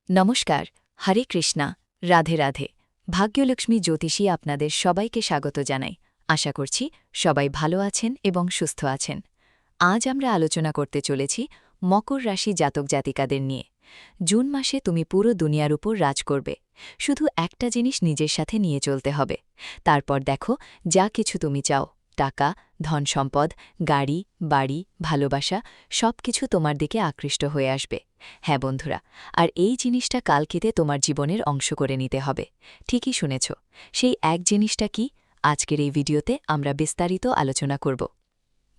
নমস্কার, হরে কৃষ্ণা, রাধে রাধে। ভাগ্যলক্ষ্মী জ্যোতিষী আপনাদের সবাইকে স্বাগত জানাই। আশা করছি সবাই ভালো আছেন এবং সুস্থ আছেন। আজ আমরা আলোচনা করতে চলেছি মকর রাশি জাতক জাতিকাদের নিয়ে। জুন মাসে তুমি পুরো দুনিয়ার উপর রাজ করবে। শুধু একটা জিনিস নিজের সাথে নিয়ে চলতে হবে। তারপর দেখো, যা কিছু তুমি চাও, টাকা, ধন সম্পদ, গাড়ি, বাড়ি, ভালোবাসা, সবকিছু তোমার দিকে আকৃষ্ট হয়ে আসবে। হ্যাঁ বন্ধুরা, আর এই জিনিসটা কালকেতে তোমার জীবনের অংশ করে নিতে হবে। ঠিকই শুনেছ। সেই এক জিনিসটা কি, আজকের এই ভিডিওতে আমরা বিস্তারিত আলোচনা করব।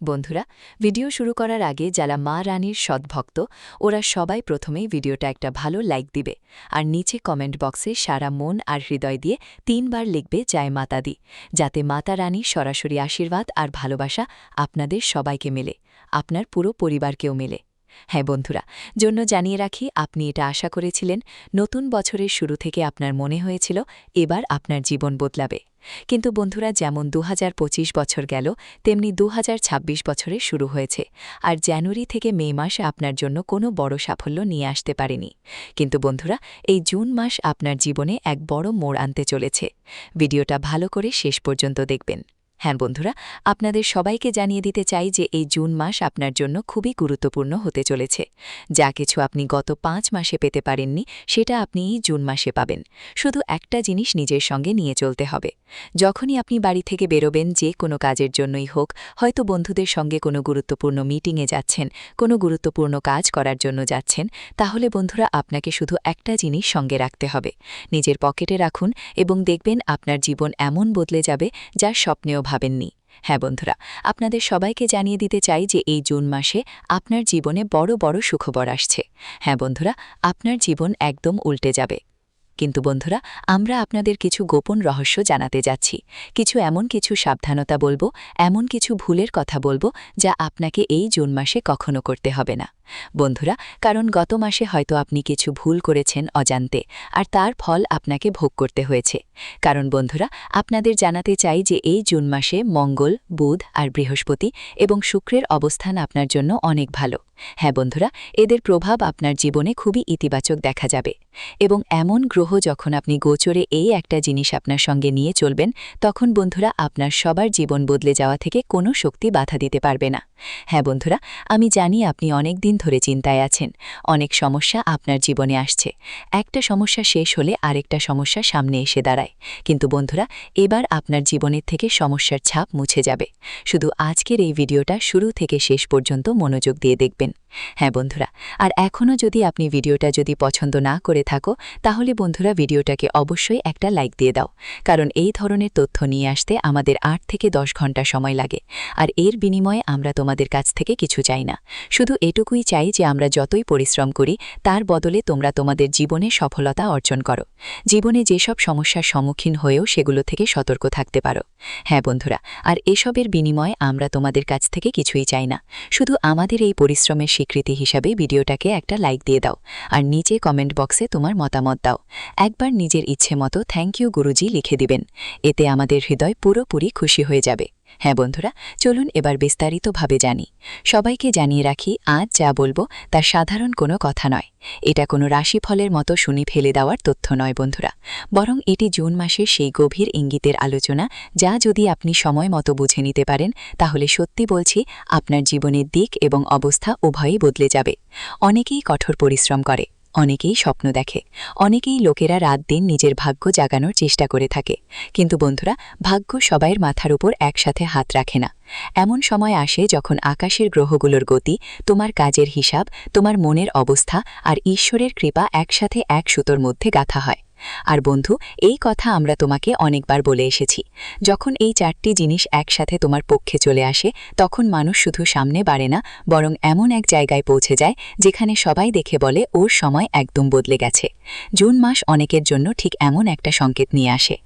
বন্ধুরা, ভিডিও শুরু করার আগে যারা মা রানীর সদ্ভক্ত, ওরা সবাই প্রথমেই ভিডিওটা একটা ভালো লাইক দিবে, আর নিচে কমেন্ট বক্সে সারা মন আর হৃদয় দিয়ে ৩ বার লিখবে জয় মাতা দি, যাতে মাতা রানীর সরাসরি আশীর্বাদ আর ভালোবাসা আপনাদের সবাইকে মেলে, আপনার পুরো পরিবারকেও মেলে। হ্যাঁ বন্ধুরা, জন্য জানিয়ে রাখি, আপনি এটা আশা করেছিলেন, নতুন বছরের শুরু থেকে আপনার মনে হয়েছিল এবার আপনার জীবন বদলাবে। কিন্তু বন্ধুরা, যেমন ২০২৫ বছর গেল, তেমনি ২০২৬ বছরে শুরু হয়েছে, আর জানুয়ারি থেকে মে মাসে আপনার জন্য কোনো বড় সাফল্য নিয়ে আসতে পারেনি। কিন্তু বন্ধুরা, এই জুন মাস আপনার জীবনে এক বড় মোড় আনতে চলেছে। ভিডিওটা ভালো করে শেষ পর্যন্ত দেখবেন। হ্যাঁ বন্ধুরা, আপনাদের সবাইকে জানিয়ে দিতে চাই যে এই জুন মাস আপনার জন্য খুবই গুরুত্বপূর্ণ হতে চলেছে। যা কিছু আপনি গত ৫ মাসে পেতে পারেননি, সেটা আপনি এই জুন মাসে পাবেন। শুধু একটা জিনিস নিজের সঙ্গে নিয়ে চলতে হবে। যখনই আপনি বাড়ি থেকে বেরোবেন, যে কোনো কাজের জন্যই হোক, হয়তো বন্ধুদের সঙ্গে কোনো গুরুত্বপূর্ণ মিটিংয়ে যাচ্ছেন, কোনো গুরুত্বপূর্ণ কাজ করার জন্য যাচ্ছেন, তাহলে বন্ধুরা আপনাকে শুধু একটা জিনিস সঙ্গে রাখতে হবে। নিজের পকেটে রাখুন এবং দেখবেন আপনার জীবন এমন বদলে যাবে যা স্বপ্নেও ভাবেননি। হ্যাঁ বন্ধুরা, আপনাদের সবাইকে জানিয়ে দিতে চাই যে এই জুন মাসে আপনার জীবনে বড় বড় সুখবর আসছে। হ্যাঁ বন্ধুরা, আপনার জীবন একদম উল্টে যাবে। কিন্তু বন্ধুরা, আমরা আপনাদের কিছু গোপন রহস্য জানাতে যাচ্ছি। এমন কিছু সাবধানতা বলবো, এমন কিছু ভুলের কথা বলবো, যা আপনাকে এই জুন মাসে কখনো করতে হবে না বন্ধুরা। কারণ গত মাসে হয়তো আপনি কিছু ভুল করেছেন অজান্তে, আর তার ফল আপনাকে ভোগ করতে হয়েছে। কারণ বন্ধুরা, আপনাদের জানাতে চাই যে এই জুন মাসে মঙ্গল, বুধ আর বৃহস্পতি এবং শুক্রের অবস্থান আপনার জন্য অনেক ভালো। হ্যাঁ বন্ধুরা, এদের প্রভাব আপনার জীবনে খুবই ইতিবাচক দেখা যাবে। এবং এমন গ্রহ যখন আপনি গোচরে এই একটা জিনিস আপনার সঙ্গে নিয়ে চলবেন, তখন বন্ধুরা আপনার সবার জীবন বদলে যাওয়া থেকে কোনো শক্তি বাধা দিতে পারবে না। হ্যাঁ বন্ধুরা, আমি জানি আপনি অনেক দিন ধরে চিন্তায় আছেন। অনেক সমস্যা আপনার জীবনে আসছে। একটা সমস্যা শেষ হলে আরেকটা সমস্যা সামনে এসে দাঁড়ায়। কিন্তু বন্ধুরা, এবার আপনার জীবনের থেকে সমস্যার ছাপ মুছে যাবে। শুধু আজকের এই ভিডিওটা শুরু থেকে শেষ পর্যন্ত মনোযোগ দিয়ে দেখবেন। হ্যাঁ বন্ধুরা, আর এখনও যদি আপনি ভিডিওটা পছন্দ না করে থাকো, তাহলে বন্ধুরা ভিডিওটাকে অবশ্যই একটা লাইক দিয়ে দাও। কারণ এই ধরনের তথ্য নিয়ে আসতে আমাদের ৮ থেকে ১০ ঘন্টা সময় লাগে, আর এর বিনিময়ে আমরা তোমাদের কাছ থেকে কিছু চাই না। শুধু এটুকুই চাই যে আমরা যতই পরিশ্রম করি, তার বদলে তোমরা তোমাদের জীবনে সফলতা অর্জন করো। জীবনে যেসব সমস্যার সম্মুখীন হয়েও সেগুলো থেকে সতর্ক থাকতে পারো। হ্যাঁ বন্ধুরা, আর এসবের বিনিময়ে আমরা তোমাদের কাছ থেকে কিছুই চাই না। শুধু আমাদের এই পরিশ্রমের স্বীকৃতি হিসাবে ভিডিওটাকে একটা লাইক দিয়ে দাও, আর নিচে কমেন্ট বক্সে তোমার মতামত দাও। একবার নিজের ইচ্ছে মতো থ্যাংক ইউ গুরুজি লিখে দিবেন। এতে আমাদের হৃদয় পুরোপুরি খুশি হয়ে যাবে। হ্যাঁ বন্ধুরা, চলুন এবার বিস্তারিতভাবে জানি। সবাইকে জানিয়ে রাখি, আজ যা বলবো তা সাধারণ কোনো কথা নয়। এটা কোনো রাশিফলের মতো শুনি ফেলে দেওয়ার তথ্য নয় বন্ধুরা, বরং এটি জুন মাসের সেই গভীর ইঙ্গিতের আলোচনা, যা যদি আপনি সময় মতো বুঝে নিতে পারেন, তাহলে সত্যি বলছি আপনার জীবনের দিক এবং অবস্থা উভয়ই বদলে যাবে। অনেকেই কঠোর পরিশ্রম করে, অনেকেই স্বপ্ন দেখে, অনেকেই লোকেরা রাত দিন নিজের ভাগ্য জাগানোর চেষ্টা করে থাকে। কিন্তু বন্ধুরা, ভাগ্য সবাইয়ের মাথার উপর একসাথে হাত রাখে না। এমন সময় আসে যখন আকাশের গ্রহগুলোর গতি, তোমার কাজের হিসাব, তোমার মনের অবস্থা আর ঈশ্বরের কৃপা একসাথে এক সুতোর মধ্যে গাঁথা হয়। আর বন্ধু, এই কথা আমরা তোমাকে অনেকবার বলে এসেছি। যখন এই ৪টি জিনিস একসাথে তোমার পক্ষে চলে আসে, তখন মানুষ শুধু সামনে বাড়ে না, বরং এমন এক জায়গায় পৌঁছে যায় যেখানে সবাই দেখে বলে ওর সময় একদম বদলে গেছে। জুন মাস অনেকের জন্য ঠিক এমন একটা সংকেত নিয়ে আসে।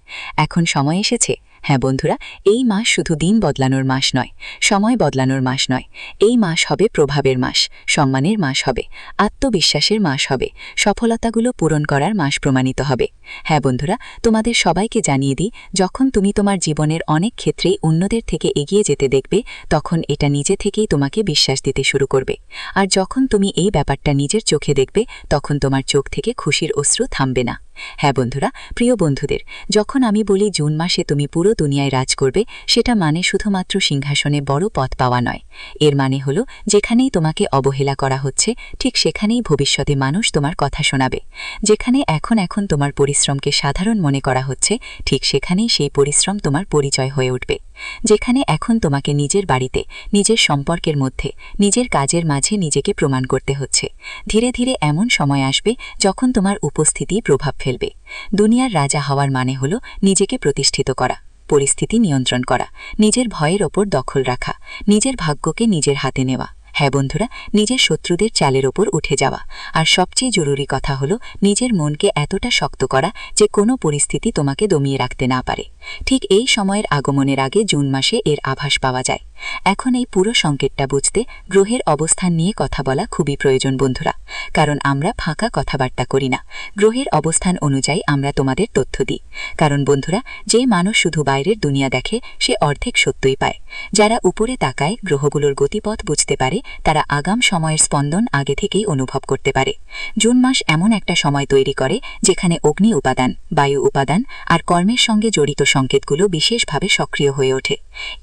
এখন সময় এসেছে, হ্যাঁ বন্ধুরা, এই মাস শুধু দিন বদলানোর মাস নয়, সময় বদলানোর মাস নয়। এই মাস হবে প্রভাবের মাস, সম্মানের মাস হবে, আত্মবিশ্বাসের মাস হবে, সফলতাগুলো পূরণ করার মাস প্রমাণিত হবে। হ্যাঁ বন্ধুরা, তোমাদের সবাইকে জানিয়ে দিই, যখন তুমি তোমার জীবনের অনেক ক্ষেত্রেই অন্যদের থেকে এগিয়ে যেতে দেখবে, তখন এটা নিজে থেকেই তোমাকে বিশ্বাস দিতে শুরু করবে। আর যখন তুমি এই ব্যাপারটা নিজের চোখে দেখবে, তখন তোমার চোখ থেকে খুশির অশ্রু থামবে না। হ্যাঁ বন্ধুরা, প্রিয় বন্ধুদের, যখন আমি বলি জুন মাসে তুমি পুরো দুনিয়ায় রাজ করবে, সেটা মানে শুধুমাত্র সিংহাসনে বড় পদ পাওয়া নয়। এর মানে হলো, যেখানেই তোমাকে অবহেলা করা হচ্ছে, ঠিক সেখানেই ভবিষ্যতে মানুষ তোমার কথা শোনাবে। যেখানে এখন তোমার পরিশ্রমকে সাধারণ মনে করা হচ্ছে, ঠিক সেখানেই সেই পরিশ্রম তোমার পরিচয় হয়ে উঠবে। যেখানে এখন তোমাকে নিজের বাড়িতে, নিজের সম্পর্কের মধ্যে, নিজের কাজের মাঝে নিজেকে প্রমাণ করতে হচ্ছে, ধীরে ধীরে এমন সময় আসবে যখন তোমার উপস্থিতি প্রভাব ফেলবে। দুনিয়ার রাজা হওয়ার মানে হলো নিজেকে প্রতিষ্ঠিত করা, পরিস্থিতি নিয়ন্ত্রণ করা, নিজের ভয়ের ওপর দখল রাখা, নিজের ভাগ্যকে নিজের হাতে নেওয়া। হ্যাঁ বন্ধুরা, নিজের শত্রুদের চালের ওপর উঠে যাওয়া। আর সবচেয়ে জরুরি কথা হলো, নিজের মনকে এতটা শক্ত করা যে কোনো পরিস্থিতি তোমাকে দমিয়ে রাখতে না পারে। ঠিক এই সময়ের আগমনের আগে জুন মাসে এর আভাস পাওয়া যায়। এখন এই পুরো সংকেতটা বুঝতে গ্রহের অবস্থান নিয়ে কথা বলা খুবই প্রয়োজন বন্ধুরা, কারণ আমরা ফাঁকা কথাবার্তা করি না। গ্রহের অবস্থান অনুযায়ী আমরা তোমাদের তথ্য দিই। কারণ বন্ধুরা, যে মানুষ শুধু বাইরের দুনিয়া দেখে, সে অর্ধেক সত্যই পায়। যারা উপরে তাকায়, গ্রহগুলোর গতিপথ বুঝতে পারে, তারা আগাম সময়ের স্পন্দন আগে থেকেই অনুভব করতে পারে। জুন মাস এমন একটা সময় তৈরি করে যেখানে অগ্নি উপাদান, বায়ু উপাদান আর কর্মের সঙ্গে জড়িত সংকেতগুলো বিশেষভাবে সক্রিয় হয়ে ওঠে।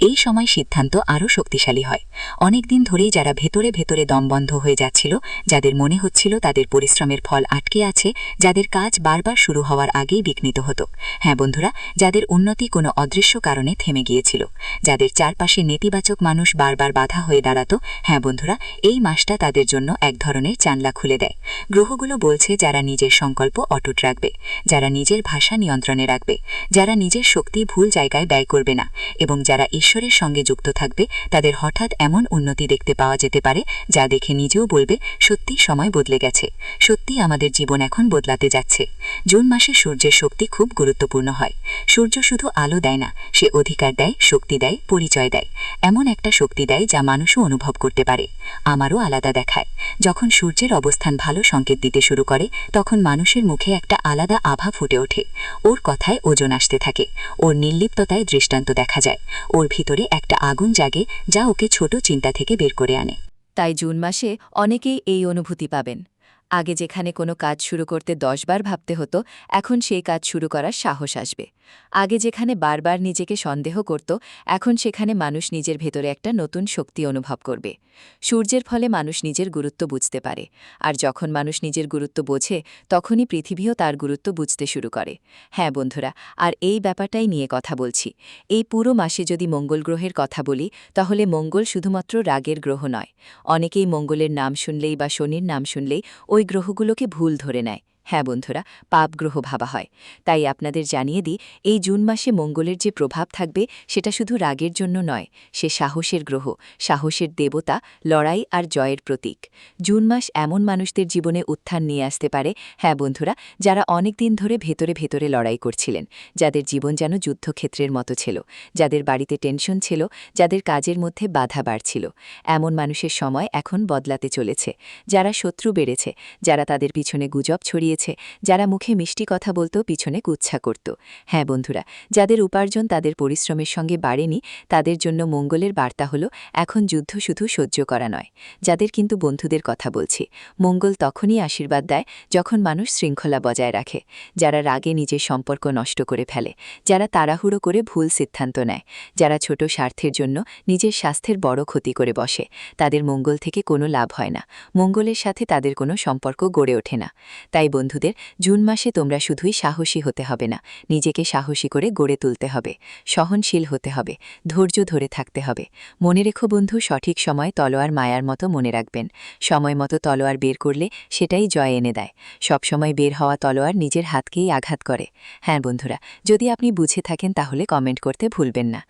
এই সময় সিদ্ধান্ত আরও শক্তিশালী হয়। অনেকদিন ধরেই যারা ভেতরে ভেতরে দমবন্ধ হয়ে যাচ্ছিল, যাদের মনে হচ্ছিল তাদের পরিশ্রমের ফল আটকে আছে, যাদের কাজ বারবার শুরু হওয়ার আগেই বিঘ্নিত হতো। হ্যাঁ বন্ধুরা, যাদের উন্নতি কোনো অদৃশ্য কারণে থেমে গিয়েছিল, যাদের চারপাশে নেতিবাচক মানুষ বারবার বাধা হয়ে দাঁড়াতো, হ্যাঁ বন্ধুরা, এই মাসটা তাদের জন্য এক ধরনের জানলা খুলে দেয়। গ্রহগুলো বলছে, যারা নিজের সংকল্প অটুট রাখবে, যারা নিজের ভাষা নিয়ন্ত্রণে রাখবে, যারা নিজের শক্তি ভুল জায়গায় ব্যয় করবে না, এবং যারা ঈশ্বরের সঙ্গে যুক্ত থাকবে, তাদের হঠাৎ এমন উন্নতি দেখতে পাওয়া যেতে পারে যা দেখে নিজেও বলবে, সত্যি সময় বদলে গেছে, সত্যি আমাদের জীবন এখন বদলাতে যাচ্ছে। জুন মাসে সূর্যের শক্তি খুব গুরুত্বপূর্ণ হয়। সূর্য শুধু আলো দেয় না, সে অধিকার দেয়, শক্তি দেয়, পরিচয় দেয়। এমন একটা শক্তি দেয় যা মানুষও অনুভব করতে পারে। আমারও আলাদা দেখায়। যখন সূর্যের অবস্থান ভালো সংকেত দিতে শুরু করে, তখন মানুষের মুখে একটা আলাদা আভা ফুটে ওঠে। ওর কথায় ওজন আসতে থাকে, ওর নির্লিপ্ততায় দৃষ্টান্ত দেখা যায়, ওর ভিতরে একটা আগুন জাগে যা ওকে ছোট চিন্তা থেকে বের করে আনে। তাই জুন মাসে অনেকেই এই অনুভূতি পাবেন। আগে যেখানে কোনো কাজ শুরু করতে 10 বার ভাবতে হতো, এখন সেই কাজ শুরু করার সাহস আসবে। আগে যেখানে বারবার নিজেকে সন্দেহ করত, এখন সেখানে মানুষ নিজের ভেতরে একটা নতুন শক্তি অনুভব করবে। সূর্যের ফলে মানুষ নিজের গুরুত্ব বুঝতে পারে, আর যখন মানুষ নিজের গুরুত্ব বোঝে, তখনই পৃথিবীও তার গুরুত্ব বুঝতে শুরু করে। হ্যাঁ বন্ধুরা, আর এই ব্যাপারটাই নিয়ে কথা বলছি। এই পুরো মাসে যদি মঙ্গল গ্রহের কথা বলি, তাহলে মঙ্গল শুধুমাত্র রাগের গ্রহ নয়। অনেকেই মঙ্গলের নাম শুনলেই বা শনির নাম শুনলেই ওই গ্রহগুলোকে ভুল ধরে নেয়। হ্যাঁ বন্ধুরা, পাপ গ্রহ ভাবা হয়। তাই আপনাদের জানিয়ে দিই, এই জুন মাসে মঙ্গলের যে প্রভাব থাকবে, সেটা শুধু রাগের জন্য নয়, সে সাহসের গ্রহ, সাহসের দেবতা, লড়াই আর জয়ের প্রতীক। জুন মাস এমন মানুষদের জীবনে উত্থান নিয়ে আসতে পারে, হ্যাঁ বন্ধুরা, যারা অনেক দিন ধরে ভেতরে ভেতরে লড়াই করছিলেন, যাদের জীবন যেন যুদ্ধক্ষেত্রের মতো ছিল, যাদের বাড়িতে টেনশন ছিল, যাদের কাজের মধ্যে বাধা বাড়ছিল। এমন মানুষের সময় এখন বদলাতে চলেছে। যারা শত্রু বেড়েছে, যারা তাদের পিছনে গুজব ছড়িয়েছে, যারা মুখে মিষ্টি কথা বলতো, পিছনে কুচ্ছা করত। হ্যাঁ বন্ধুরা, যাদের উপার্জন তাদের পরিশ্রমের সঙ্গে বাড়েনি, তাদের জন্য মঙ্গলের বার্তা হলো, এখন যুদ্ধ শুধু সহ্য করা নয়। যাদের কিন্তু বন্ধুদের কথা বলছি, মঙ্গল তখনই আশীর্বাদ দেয় যখন মানুষ শৃঙ্খলা বজায় রাখে, যারা রাগে নিজের সম্পর্ক নষ্ট করে ফেলে, যারা তাড়াহুড়ো করে ভুল সিদ্ধান্ত নেয়, যারা ছোট স্বার্থের জন্য নিজের স্বাস্থ্যের বড় ক্ষতি করে বসে, তাদের মঙ্গল থেকে কোনো লাভ হয় না। মঙ্গলের সাথে তাদের কোনো সম্পর্ক গড়ে ওঠে না। তাই বন্ধুদের, জুন মাসে তোমরা শুধুই সাহসী হতে হবে না, নিজেকে সাহসী করে গড়ে তুলতে হবে, সহনশীল হতে হবে, ধৈর্য ধরে থাকতে হবে। মনে রেখো বন্ধু, সঠিক সময় তলোয়ার মায়ার মতো মনে রাখবেন। সময় মতো তলোয়ার বের করলে সেটাই জয় এনে দেয়। সবসময় বের হওয়া তলোয়ার নিজের হাতকেই আঘাত করে। হ্যাঁ বন্ধুরা, যদি আপনি বুঝে থাকেন তাহলে কমেন্ট করতে ভুলবেন না।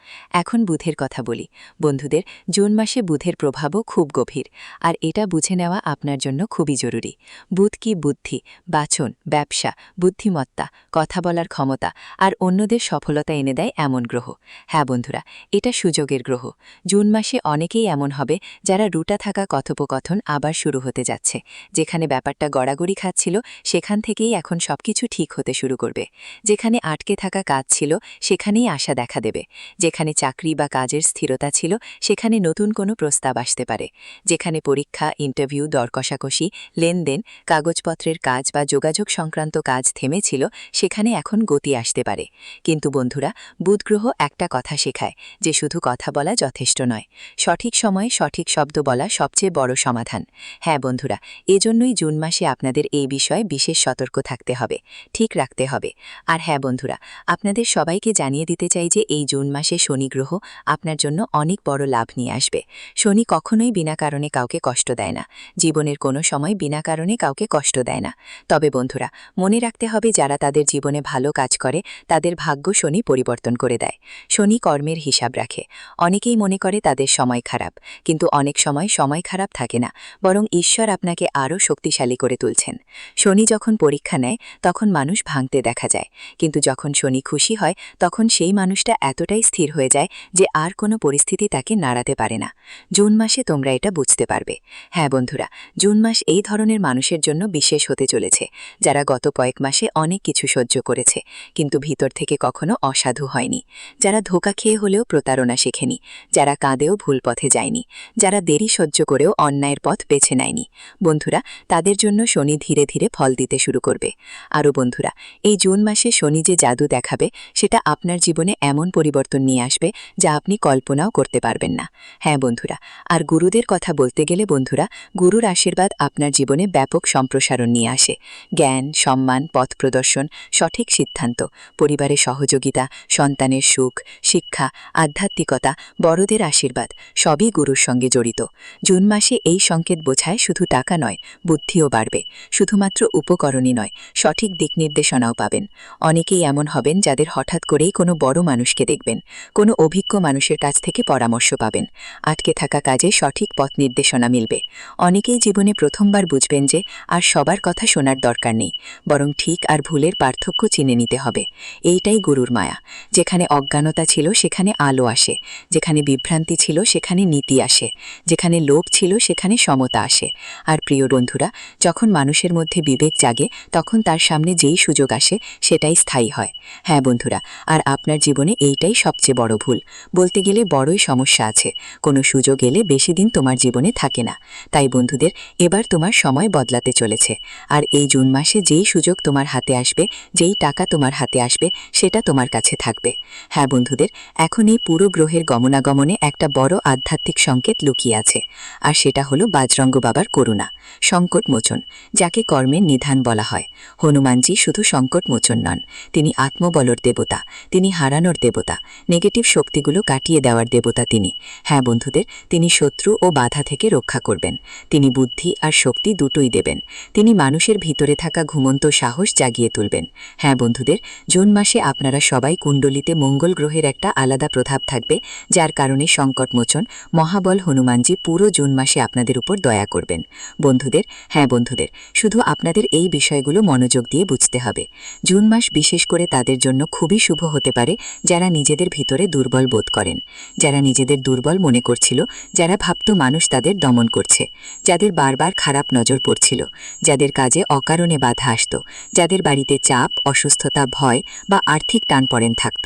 এখন বুধের কথা বলি। বন্ধুদের, জুন মাসে বুধের প্রভাবও খুব গভীর, আর এটা বুঝে নেওয়া আপনার জন্য খুবই জরুরি। বুধ কি বুদ্ধি, বাস্তব বাচন, ব্যবসা, বুদ্ধিমত্তা, কথা বলার ক্ষমতা আর অন্যদের সফলতা এনে দেয় এমন গ্রহ। হ্যাঁ বন্ধুরা, এটা সুযোগের গ্রহ। জুন মাসে অনেকেই এমন হবে যারা রুটা থাকা কথোপকথন আবার শুরু হতে যাচ্ছে। যেখানে ব্যাপারটা গড়াগড়ি খাচ্ছিল সেখান থেকেই এখন সবকিছু ঠিক হতে শুরু করবে। যেখানে আটকে থাকা কাজ ছিল সেখানেই আশা দেখা দেবে। যেখানে চাকরি বা কাজের স্থিরতা ছিল সেখানে নতুন কোনো প্রস্তাব আসতে পারে। যেখানে পরীক্ষা, ইন্টারভিউ, দর কষাকষি, লেনদেন, কাগজপত্রের কাজ বা যোগাযোগ সংক্রান্ত কাজ থেমেছিল সেখানে এখন গতি আসতে পারে। কিন্তু বন্ধুরা, বুধ গ্রহ একটা কথা শেখায় যে শুধু কথা বলা যথেষ্ট নয়, সঠিক সময়ে সঠিক শব্দ বলা সবচেয়ে বড় সমাধান। হ্যাঁ বন্ধুরা, এজন্যই জুন মাসে আপনাদের এই বিষয়ে বিশেষ সতর্ক থাকতে হবে, ঠিক রাখতে হবে। আর হ্যাঁ বন্ধুরা, আপনাদের সবাইকে জানিয়ে দিতে চাই যে এই জুন মাসে শনি গ্রহ আপনার জন্য অনেক বড় লাভ নিয়ে আসবে। শনি কখনোই বিনা কারণে কাউকে কষ্ট দেয় না, জীবনের কোনো সময় বিনা কারণে কাউকে কষ্ট দেয় না। তবে বন্ধুরা, মনে রাখতে হবে যারা তাদের জীবনে ভালো কাজ করে তাদের ভাগ্য শনি পরিবর্তন করে দেয়। শনি কর্মের হিসাব রাখে। অনেকেই মনে করে তাদের সময় খারাপ, কিন্তু অনেক সময় সময় খারাপ থাকে না, বরং ঈশ্বর আপনাকে আরও শক্তিশালী করে তুলছেন। শনি যখন পরীক্ষা নেয় তখন মানুষ ভাঙতে দেখা যায়, কিন্তু যখন শনি খুশি হয় তখন সেই মানুষটা এতটাই স্থির হয়ে যায় যে আর কোনো পরিস্থিতি তাকে নাড়াতে পারে না। জুন মাসে তোমরা এটা বুঝতে পারবে। হ্যাঁ বন্ধুরা, জুন মাস এই ধরনের মানুষের জন্য বিশেষ হতে চলেছে যারা গত কয়েক মাসে অনেক কিছু সহ্য করেছে কিন্তু ভিতর থেকে কখনো অসাধু হয়নি, যারা ধোঁকা খেয়ে হলেও প্রতারণা শেখেনি, যারা কাঁদেও ভুল পথে যায়নি, যারা দেরি সহ্য করেও অন্যায়ের পথ বেছে নেয়নি। বন্ধুরা, তাদের জন্য শনি ধীরে ধীরে ফল দিতে শুরু করবে। আরও বন্ধুরা, এই জুন মাসে শনি যে জাদু দেখাবে সেটা আপনার জীবনে এমন পরিবর্তন নিয়ে আসবে যা আপনি কল্পনাও করতে পারবেন না। হ্যাঁ বন্ধুরা, আর গুরুদের কথা বলতে গেলে বন্ধুরা, গুরুর আশীর্বাদ আপনার জীবনে ব্যাপক সম্প্রসারণ নিয়ে আসে। জ্ঞান, সম্মান, পথ প্রদর্শন, সঠিক সিদ্ধান্ত, পরিবারের সহযোগিতা, সন্তানের সুখ, শিক্ষা, আধ্যাত্মিকতা, বড়দের আশীর্বাদ সবই গুরুর সঙ্গে জড়িত। জুন মাসে এই সংকেত বোঝায় শুধু টাকা নয়, বুদ্ধিও বাড়বে। শুধুমাত্র উপকরণই নয়, সঠিক দিক নির্দেশনাও পাবেন। অনেকেই এমন হবেন যাদের হঠাৎ করেই কোনো বড় মানুষকে দেখবেন, কোনো অভিজ্ঞ মানুষের কাছ থেকে পরামর্শ পাবেন, আটকে থাকা কাজে সঠিক পথ নির্দেশনা মিলবে। অনেকেই জীবনে প্রথমবার বুঝবেন যে আর সবার কথা শোনার দরকার নেই, বরং ঠিক আর ভুলের পার্থক্য চিনে নিতে হবে। এইটাই গুরুর মায়া। যেখানে অজ্ঞানতা ছিল সেখানে আলো আসে, যেখানে বিভ্রান্তি ছিল সেখানে নীতি আসে, যেখানে লোভ ছিল সেখানে সমতা আসে। আর প্রিয় বন্ধুরা, যখন মানুষের মধ্যে বিবেক জাগে তখন তার সামনে যেই সুযোগ আসে সেটাই স্থায়ী হয়। হ্যাঁ বন্ধুরা, আর আপনার জীবনে এইটাই সবচেয়ে বড় ভুল। বলতে গেলে বড়ই সমস্যা আছে, কোনো সুযোগ এলে বেশি দিন তোমার জীবনে থাকে না। তাই বন্ধুদের, এবার তোমার সময় বদলাতে চলেছে। আর এই জুন মাসে যেই সুযোগ তোমার হাতে আসবে, যেই টাকা তোমার হাতে আসবে, সেটা তোমার কাছে থাকবে। হ্যাঁ বন্ধুদের, এখন এই পুরো গ্রহের গমনাগমনে একটা বড় আধ্যাত্মিক সংকেত লুকিয়ে আছে, আর সেটা হলো বাজরঙ্গ বাবার করুণা, সংকট মোচন, যাকে কর্মের নিধান বলা হয়। হনুমানজি শুধু সংকট মোচন নন, তিনি আত্মবলর দেবতা, তিনি হারানোর দেবতা, নেগেটিভ শক্তিগুলো কাটিয়ে দেওয়ার দেবতা তিনি। হ্যাঁ বন্ধুদের, তিনি শত্রু ও বাধা থেকে রক্ষা করবেন। তিনি বুদ্ধি আর শক্তি দুটোই দেবেন। তিনি মানুষের ভিতরে থাকা ঘুমন্ত সাহস জাগিয়ে তুলবেন। হ্যাঁ বন্ধুদের, জুন মাসে আপনারা সবাই কুণ্ডলিতে মঙ্গল গ্রহের একটা আলাদা প্রভাব থাকবে, যার কারণে সংকটমোচন মহাবল হনুমানজি পুরো জুন মাসে আপনাদের উপর দয়া করবেন। বন্ধুদের, হ্যাঁ বন্ধুদের, শুধু আপনাদের এই বিষয়গুলো মনোযোগ দিয়ে বুঝতে হবে। জুন মাস বিশেষ করে তাদের জন্য খুবই শুভ হতে পারে যারা নিজেদের ভিতরে দুর্বল বোধ করেন, যারা নিজেদের দুর্বল মনে করছিল, যারা ভাবত মানুষ তাদের দমন করছে, যাদের বারবার খারাপ নজর পড়ছিল, যাদের কাজে অকারণে বাধা আসত, যাদের বাড়িতে চাপ, অসুস্থতা, ভয় বা আর্থিক টানপড়েন থাকত।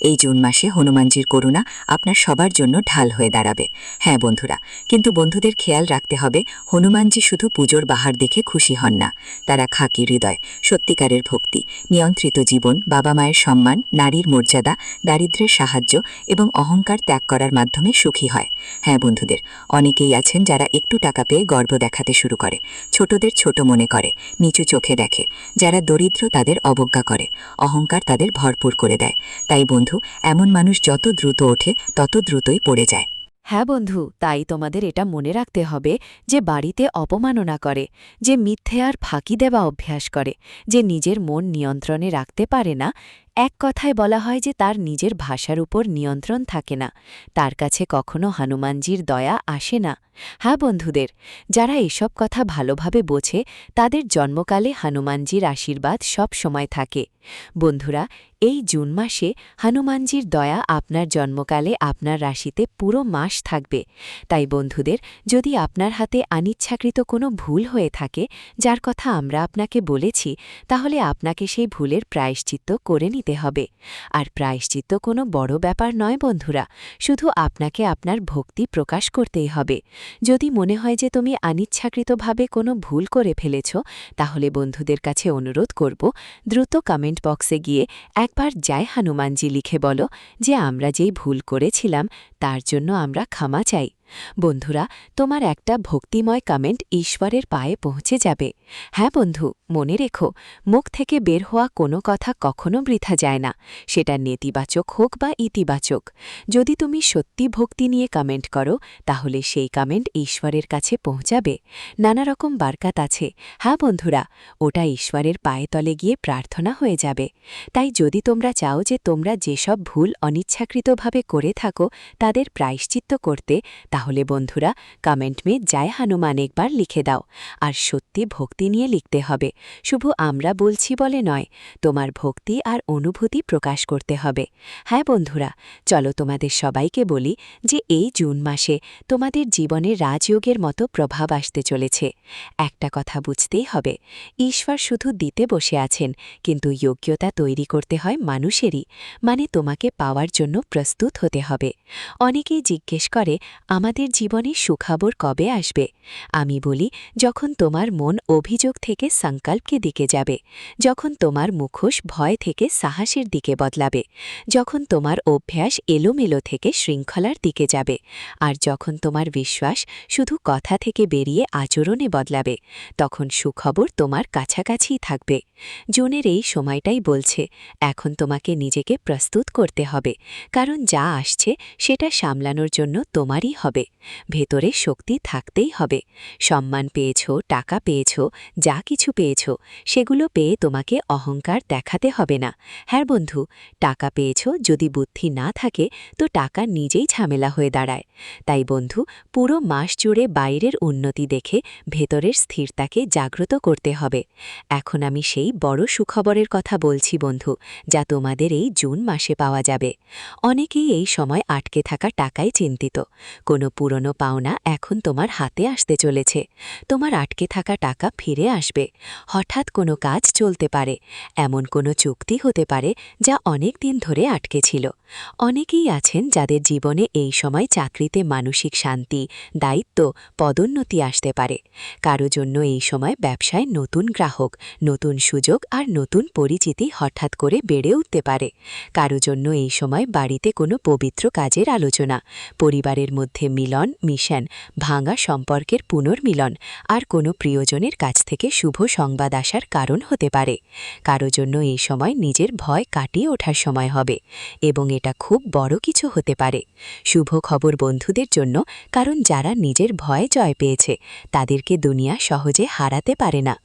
এই জুন মাসে হনুমানজির করুণা আপনার সবার জন্য ঢাল হয়ে দাঁড়াবে। হ্যাঁ বন্ধুরা, কিন্তু বন্ধুদের খেয়াল রাখতে হবে, হনুমানজি শুধু পুজোর বাহার দেখে খুশি হন না। তারা খাঁটি হৃদয়, সত্যিকারের ভক্তি, নিয়ন্ত্রিত জীবন, বাবা মায়ের সম্মান, নারীর মর্যাদা, দারিদ্র্যের সাহায্য এবং অহংকার ত্যাগ করার মাধ্যমে সুখী হয়। হ্যাঁ বন্ধুদের, অনেকেই আছেন যারা একটু টাকা পেয়ে গর্ব দেখাতে শুরু করে, ছোটদের ছোট মনে করে, নিচু চোখে দেখে, যারা দরিদ্র তাদের অবজ্ঞা করে, অহংকার তাদের ভরপুর করে দেয়। তাই বন্ধু, এমন মানুষ যত দ্রুত ওঠে তত দ্রুতই পড়ে যায়। হ্যাঁ বন্ধু, তাই তোমাদের এটা মনে রাখতে হবে যে বাড়িতে অপমাননা করে, যে মিথ্যে আর ফাঁকি দেওয়া অভ্যাস করে, যে নিজের মন নিয়ন্ত্রণে রাখতে পারে না, এক কথায় বলা হয় যে তার নিজের ভাষার উপর নিয়ন্ত্রণ থাকে না, তার কাছে কখনো হনুমানজির দয়া আসে না। হ্যাঁ বন্ধুদের, যারা এসব কথা ভালোভাবে বোঝে তাদের জন্মকালে হনুমানজির আশীর্বাদ সব সময় থাকে। বন্ধুরা, এই জুন মাসে হনুমানজির দয়া আপনার জন্মকালে আপনার রাশিতে পুরো মাস থাকবে। তাই বন্ধুদের, যদি আপনার হাতে অনিচ্ছাকৃত কোনো ভুল হয়ে থাকে যার কথা আমরা আপনাকে বলেছি, তাহলে আপনাকে সেই ভুলের প্রায়শ্চিত্ত করে নিতে হবে। আর প্রায়শ্চিত্ত কোনো বড় ব্যাপার নয় বন্ধুরা, শুধু আপনাকে আপনার ভক্তি প্রকাশ করতেই হবে। যদি মনে হয় যে তুমি অনিচ্ছাকৃতভাবে কোনো ভুল করে ফেলেছ, তাহলে বন্ধুদের কাছে অনুরোধ করব, দ্রুত কমেন্ট বক্সে গিয়ে একবার জয় হনুমানজি লিখে বলো যে আমরা যেই ভুল করেছিলাম তার জন্য আমরা ক্ষমা চাই। বন্ধুরা, তোমার একটা ভক্তিময় কমেন্ট ঈশ্বরের পায়ে পৌঁছে যাবে। হ্যাঁ বন্ধু, মনে রেখো, মুখ থেকে বের হওয়া কোনো কথা কখনো বৃথা যায় না, সেটা নেতিবাচক হোক বা ইতিবাচক। যদি তুমি সত্যি ভক্তি নিয়ে কমেন্ট করো, তাহলে সেই কমেন্ট ঈশ্বরের কাছে পৌঁছাবে। নানা রকম বারকাত আছে। হ্যাঁ বন্ধুরা, ওটা ঈশ্বরের পায়ে তলে গিয়ে প্রার্থনা হয়ে যাবে। তাই যদি তোমরা চাও যে তোমরা যেসব ভুল অনিচ্ছাকৃতভাবে করে থাকো তাদের প্রায়শ্চিত্ত করতে, তাহলে বন্ধুরা কমেন্ট মে জয় হনুমান একবার লিখে দাও। আর সত্যি ভক্তি নিয়ে লিখতে হবে, শুধু আমরা বলছি বলে নয়, তোমার ভক্তি আর অনুভূতি প্রকাশ করতে হবে। হ্যাঁ বন্ধুরা, চলো তোমাদের সবাইকে বলি যে এই জুন মাসে তোমাদের জীবনে রাজযোগের মতো প্রভাব আসতে চলেছে। একটা কথা বুঝতেই হবে, ঈশ্বর শুধু দিতে বসে আছেন, কিন্তু যোগ্যতা তৈরি করতে হয় মানুষেরই, মানে তোমাকে পাওয়ার জন্য প্রস্তুত হতে হবে। অনেকেই জিজ্ঞেস করে আমাদের জীবনে সুখবর কবে আসবে। আমি বলি, যখন তোমার মন অভিযোগ থেকে সংকল্পকে দিকে যাবে, যখন তোমার মুখোশ ভয় থেকে সাহসের দিকে বদলাবে, যখন তোমার অভ্যাস এলোমেলো থেকে শৃঙ্খলার দিকে যাবে, আর যখন তোমার বিশ্বাস শুধু কথা থেকে বেরিয়ে আচরণে বদলাবে, তখন সুখবর তোমার কাছাকাছিই থাকবে। জুনের এই সময়টাই বলছে এখন তোমাকে নিজেকে প্রস্তুত করতে হবে, কারণ যা আসছে সেটা সামলানোর জন্য তোমারই হবে। ভেতরে শক্তি থাকতেই হবে। সম্মান পেয়েছ, টাকা পেয়েছ, যা কিছু পেয়েছ, সেগুলো পেয়ে তোমাকে অহংকার দেখাতে হবে না। হ্যাঁ বন্ধু, টাকা পেয়েছ, যদি বুদ্ধি না থাকে তো টাকা নিজেই ঝামেলা হয়ে দাঁড়ায়। তাই বন্ধু, পুরো মাস জুড়ে বাইরের উন্নতি দেখে ভেতরের স্থিরতাকে জাগ্রত করতে হবে। এখন আমি সেই বড় সুখবরের কথা বলছি বন্ধু, যা তোমাদের এই জুন মাসে পাওয়া যাবে। অনেকেই এই সময় আটকে থাকা টাকায় চিন্তিত। কোনো পুরনো পাওনা এখন তোমার হাতে আসতে চলেছে। তোমার আটকে থাকা টাকা ফিরে আসবে। হঠাৎ কোনো কাজ চলতে পারে, এমন কোনো চুক্তি হতে পারে যা অনেক দিন ধরে আটকে ছিল। অনেকেই আছেন যাদের জীবনে এই সময় চাকরিতে মানসিক শান্তি, দায়িত্ব, পদোন্নতি আসতে পারে। কারো জন্য এই সময় ব্যবসায় নতুন গ্রাহক, নতুন সুযোগ আর নতুন পরিচিতি হঠাৎ করে বেড়ে উঠতে পারে। কারো জন্য এই সময় বাড়িতে কোনো পবিত্র কাজের আলোচনা, পরিবারের মধ্যে মিলন, মিশন, ভাঙা সম্পর্কের পুনর্মিলন আর কোনো প্রিয়জনের কাছ থেকে শুভ সংবাদ আসার কারণ হতে পারে। কারো জন্য এই সময় নিজের ভয় কাটিয়ে ওঠার সময় হবে, এবং এটা খুব বড় কিছু হতে পারে। শুভ খবর বন্ধুদের জন্য, কারণ যারা নিজের ভয় জয় পেয়েছে তাদেরকে দুনিয়া সহজে হারাতে পারে না।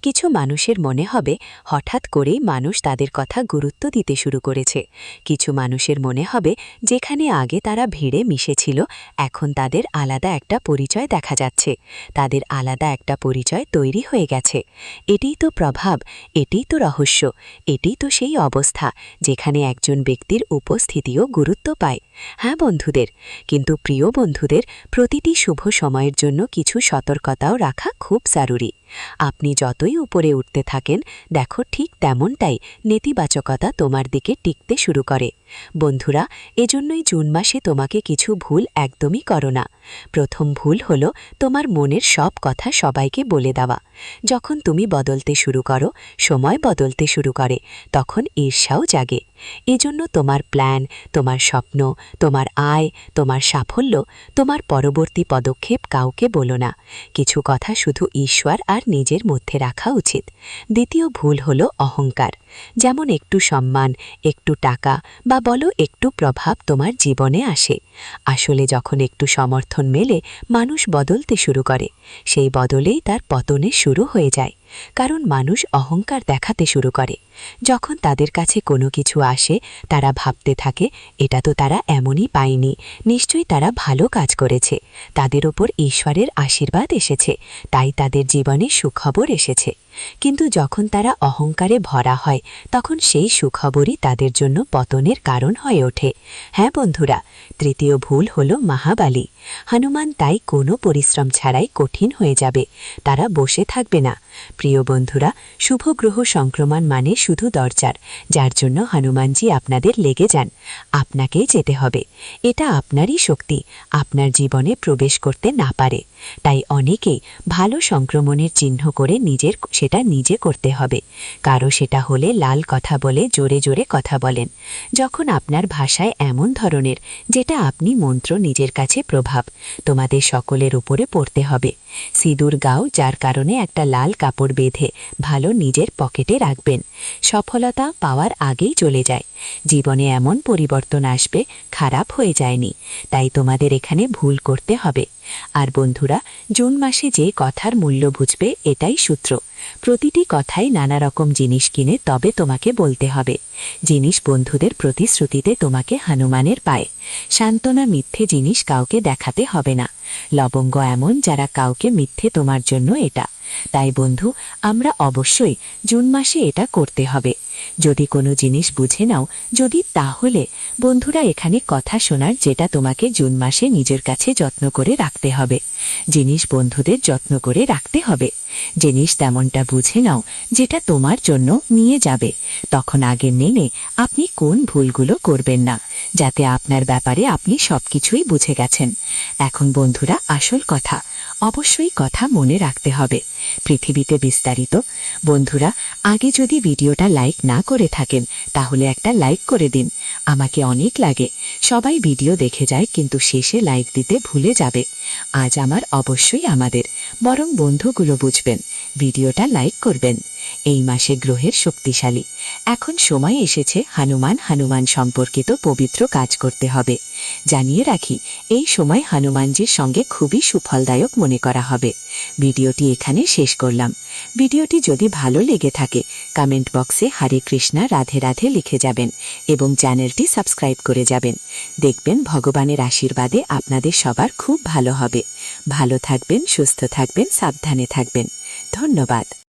কিছু মানুষের মনে হবে হঠাৎ করেই মানুষ তাদের কথা গুরুত্ব দিতে শুরু করেছে। কিছু মানুষের মনে হবে যেখানে আগে তারা ভিড়ে মিশেছিল, এখন তাদের আলাদা একটা পরিচয় দেখা যাচ্ছে, তাদের আলাদা একটা পরিচয় তৈরি হয়ে গেছে। এটিই তো প্রভাব, এটিই তো রহস্য, এটিই তো সেই অবস্থা যেখানে একজন ব্যক্তির উপস্থিতিও গুরুত্ব পায়। হ্যাঁ বন্ধুদের, কিন্তু প্রিয় বন্ধুদের, প্রতিটি শুভ সময়ের জন্য কিছু সতর্কতাও রাখা খুব জরুরি। আপনি যতই উপরে উঠতে থাকেন, দেখো ঠিক তেমনটাই নেতিবাচকতা তোমার দিকে টিকতে শুরু করে। বন্ধুরা, এজন্যই জুন মাসে তোমাকে কিছু ভুল একদমই করো না। প্রথম ভুল হলো তোমার মনের সব কথা সবাইকে বলে দেওয়া। যখন তুমি বদলতে শুরু করো, সময় বদলতে শুরু করে, তখন ঈর্ষাও জাগে। এজন্য তোমার প্ল্যান, তোমার স্বপ্ন, তোমার আয়, তোমার সাফল্য, তোমার পরবর্তী পদক্ষেপ কাউকে বলো না। কিছু কথা শুধু ঈশ্বর আর নিজের মধ্যে রাখা উচিত। দ্বিতীয় ভুল হলো অহংকার। যেমন একটু সম্মান, একটু টাকা বা বলো একটু প্রভাব তোমার জীবনে আসে। আসলে যখন একটু সমর্থন মেলে মানুষ বদলতে শুরু করে, সেই বদলেই তার পতনের শুরু হয়ে যায়। কারণ মানুষ অহংকার দেখাতে শুরু করে। যখন তাদের কাছে কোনো কিছু আসে তারা ভাবতে থাকে, এটা তো তারা এমনই পায়নি, নিশ্চয়ই তারা ভালো কাজ করেছে, তাদের ওপর ঈশ্বরের আশীর্বাদ এসেছে, তাই তাদের জীবনে সুখবর এসেছে। কিন্তু যখন তারা অহংকারে ভরা হয় তখন সেই সুখবরই তাদের জন্য পতনের কারণ হয়ে ওঠে। হ্যাঁ বন্ধুরা, তৃতীয় ভুল হল মহাবালী। হনুমান তাই কোনো পরিশ্রম ছাড়াই কঠিন হয়ে যাবে, তারা বসে থাকবে না। প্রিয় বন্ধুরা, শুভ গ্রহ সংক্রমণ মানে শুধু দরজার, যার জন্য হনুমানজি আপনাদের লেগে যান। আপনাকেই যেতে হবে, এটা আপনারই শক্তি আপনার জীবনে প্রবেশ করতে না পারে। তাই অনেকেই ভালো সংক্রমণের চিহ্ন করে সেটা নিজে করতে হবে। কারো সেটা হলে লাল কথা বলে জোরে জোরে কথা বলেন, যখন আপনার ভাষায় এমন ধরনের যেটা আপনি মন্ত্র নিজের কাছে প্রভাব তোমাদের সকলের উপরে পড়তে হবে। সিঁদুর গাও, যার কারণে একটা লাল কাপড় বেঁধে ভালো নিজের পকেটে রাখবেন। সফলতা পাওয়ার আগেই চলে যায়, জীবনে এমন পরিবর্তন আসবে, খারাপ হয়ে যায়নি। তাই তোমাদের এখানে ভুল করতে হবে। আর বন্ধুরা, জুন মাসে যে কথার মূল্য বুঝবে এটাই সূত্র। প্রতিটি কথাই নানা রকম জিনিস কিনে তবে তোমাকে বলতে হবে। জিনিস বন্ধুদের প্রতিশ্রুতিতে তোমাকে হনুমানের পায়ে সান্ত্বনা, মিথ্যে জিনিস কাউকে দেখাতে হবে না। লবঙ্গ এমন যারা কাউকে মিথ্যে তোমার জন্য এটা। তাই বন্ধু, আমরা অবশ্যই জুন মাসে এটা করতে হবে। যদি কোনো জিনিস বুঝে নাও, যদি তাহলে বন্ধুরা এখানে কথা শোনার যেটা তোমাকে জুন মাসে নিজের কাছে যত্ন করে রাখতে হবে। জিনিস বন্ধুদের যত্ন করে রাখতে হবে। জিনিস তেমনটা বুঝে নাও যেটা তোমার জন্য নিয়ে যাবে। তখন আগে মেনে আপনি কোন ভুলগুলো করবেন না, যাতে আপনার ব্যাপারে আপনি সবকিছুই বুঝে গেছেন। এখন বন্ধুরা আসল কথা, অবশ্যই কথা মনে রাখতে হবে। পৃথিবীতে বিস্তারিত বন্ধুরা, আগে যদি ভিডিওটা লাইক না করে থাকেন তাহলে একটা লাইক করে দিন, আমাকে অনেক লাগে। সবাই ভিডিও দেখে যায় কিন্তু শেষে লাইক দিতে ভুলে যাবে। আজ অবশ্যই আমাদের বরং বন্ধুগুলো বুঝবেন, ভিডিওটা লাইক করবেন। এই মাসে গ্রহের শক্তিশালী, এখন সময় এসেছে হনুমান সম্পর্কিত পবিত্র কাজ করতে হবে। জানিয়ে রাখি, এই সময় হনুমানজির সঙ্গে খুবই সুফলদায়ক মনে করা হবে। ভিডিওটি এখানে শেষ করলাম। ভিডিওটি যদি ভালো লেগে থাকে কমেন্ট বক্সে হরে কৃষ্ণা রাধে রাধে লিখে যাবেন এবং চ্যানেলটি সাবস্ক্রাইব করে যাবেন। দেখবেন ভগবানের আশীর্বাদে আপনাদের সবার খুব ভালো হবে। ভালো থাকবেন, সুস্থ থাকবেন, সাবধানে থাকবেন। ধন্যবাদ।